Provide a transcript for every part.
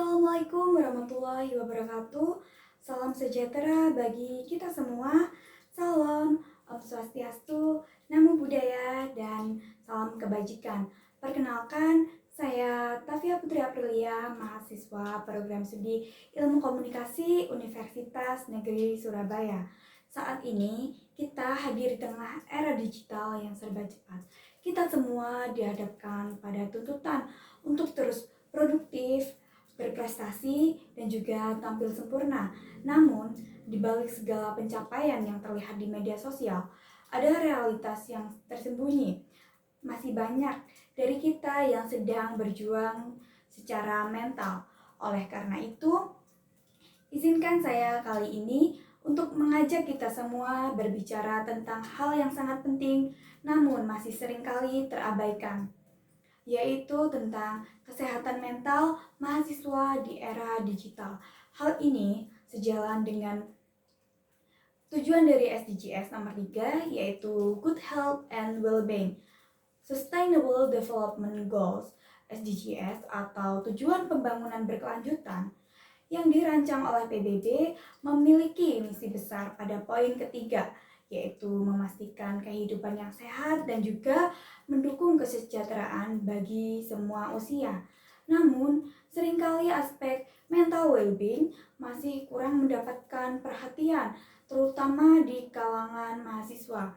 Assalamualaikum warahmatullahi wabarakatuh. Salam sejahtera bagi kita semua. Salam Om Swastiastu, Namo Buddhaya, dan salam kebajikan. Perkenalkan, saya Tavia Putri Aprilia, mahasiswa program studi Ilmu Komunikasi Universitas Negeri Surabaya. Saat ini kita hadir di tengah era digital yang serba cepat. Kita semua dihadapkan pada tuntutan untuk terus produktif, berprestasi, dan juga tampil sempurna. Namun, di balik segala pencapaian yang terlihat di media sosial, ada realitas yang tersembunyi. Masih banyak dari kita yang sedang berjuang secara mental. Oleh karena itu, izinkan saya kali ini untuk mengajak kita semua berbicara tentang hal yang sangat penting, namun masih seringkali terabaikan, yaitu tentang kesehatan mental mahasiswa di era digital. Hal ini sejalan dengan tujuan dari SDGs nomor 3, yaitu Good Health and Well-being, Sustainable Development Goals, SDGs atau Tujuan Pembangunan Berkelanjutan, yang dirancang oleh PBB memiliki misi besar pada poin ketiga, yaitu memastikan kehidupan yang sehat dan juga mendukung kesejahteraan bagi semua usia. Namun, seringkali aspek mental well-being masih kurang mendapatkan perhatian, terutama di kalangan mahasiswa.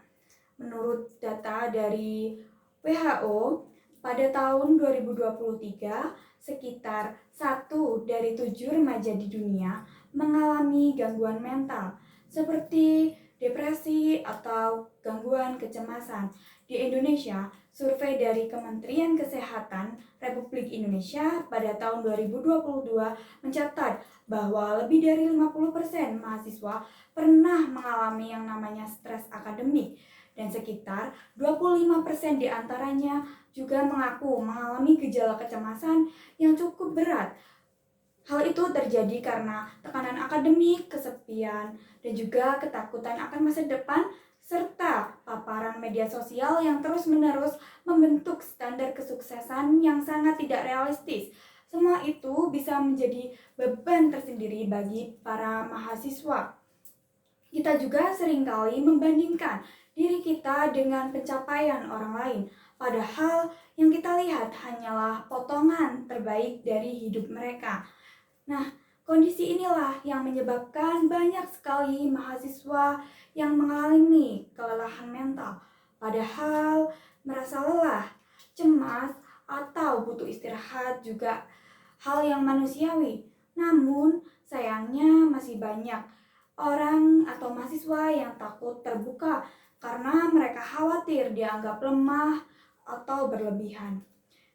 Menurut data dari WHO, pada tahun 2023, sekitar 1 dari 7 remaja di dunia mengalami gangguan mental, seperti depresi atau gangguan kecemasan. Di Indonesia, survei dari Kementerian Kesehatan Republik Indonesia pada tahun 2022 mencatat bahwa lebih dari 50% mahasiswa pernah mengalami yang namanya stres akademik, dan sekitar 25% diantaranya juga mengaku mengalami gejala kecemasan yang cukup berat. Hal itu terjadi karena tekanan akademik, kesepian, dan juga ketakutan akan masa depan, serta paparan media sosial yang terus-menerus membentuk standar kesuksesan yang sangat tidak realistis. Semua itu bisa menjadi beban tersendiri bagi para mahasiswa. Kita juga seringkali membandingkan diri kita dengan pencapaian orang lain, padahal yang kita lihat hanyalah potongan terbaik dari hidup mereka. Nah, kondisi inilah yang menyebabkan banyak sekali mahasiswa yang mengalami kelelahan mental, padahal merasa lelah, cemas, atau butuh istirahat juga hal yang manusiawi. Namun, sayangnya masih banyak orang atau mahasiswa yang takut terbuka karena mereka khawatir dianggap lemah atau berlebihan.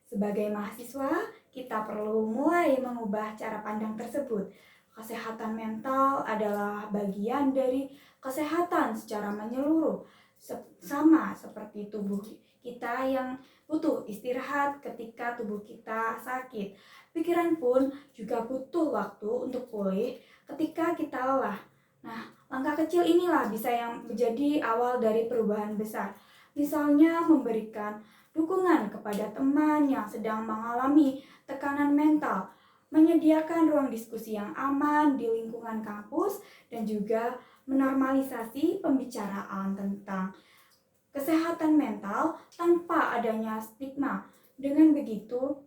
Sebagai mahasiswa, kita perlu mulai mengubah cara pandang tersebut. Kesehatan mental adalah bagian dari kesehatan secara menyeluruh, sama seperti tubuh kita yang butuh istirahat ketika tubuh kita sakit. Pikiran pun juga butuh waktu untuk pulih ketika kita lelah. Nah, langkah kecil inilah bisa yang menjadi awal dari perubahan besar. Misalnya memberikan dukungan kepada teman yang sedang mengalami tekanan mental, menyediakan ruang diskusi yang aman di lingkungan kampus, dan juga menormalisasi pembicaraan tentang kesehatan mental tanpa adanya stigma. Dengan begitu,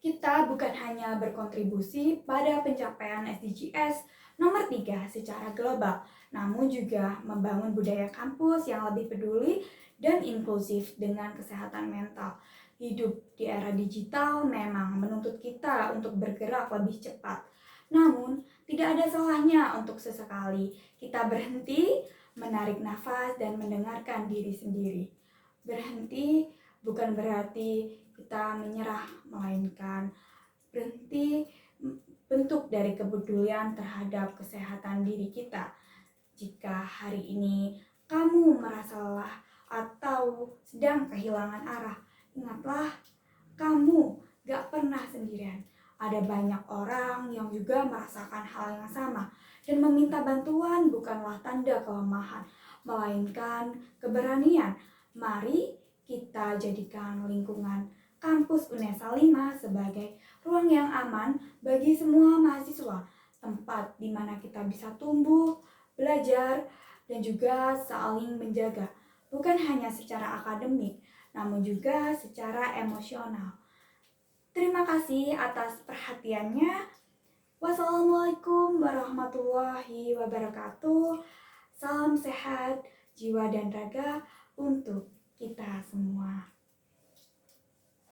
kita bukan hanya berkontribusi pada pencapaian SDGs nomor 3 secara global, namun juga membangun budaya kampus yang lebih peduli dan inklusif dengan kesehatan mental. Hidup di era digital memang menuntut kita untuk bergerak lebih cepat. Namun, tidak ada salahnya untuk sesekali kita berhenti, menarik nafas, dan mendengarkan diri sendiri. Berhenti bukan berarti kita menyerah, melainkan berhenti bentuk dari kepedulian terhadap kesehatan diri kita. Jika hari ini kamu merasa lelah atau sedang kehilangan arah, ingatlah, kamu gak pernah sendirian. Ada banyak orang yang juga merasakan hal yang sama, dan meminta bantuan bukanlah tanda kelemahan, melainkan keberanian. Mari kita jadikan lingkungan Kampus Unesa 5 sebagai ruang yang aman bagi semua mahasiswa, tempat di mana kita bisa tumbuh, belajar, dan juga saling menjaga, bukan hanya secara akademik, namun juga secara emosional. Terima kasih atas perhatiannya. Wassalamualaikum warahmatullahi wabarakatuh. Salam sehat jiwa dan raga untuk kita semua.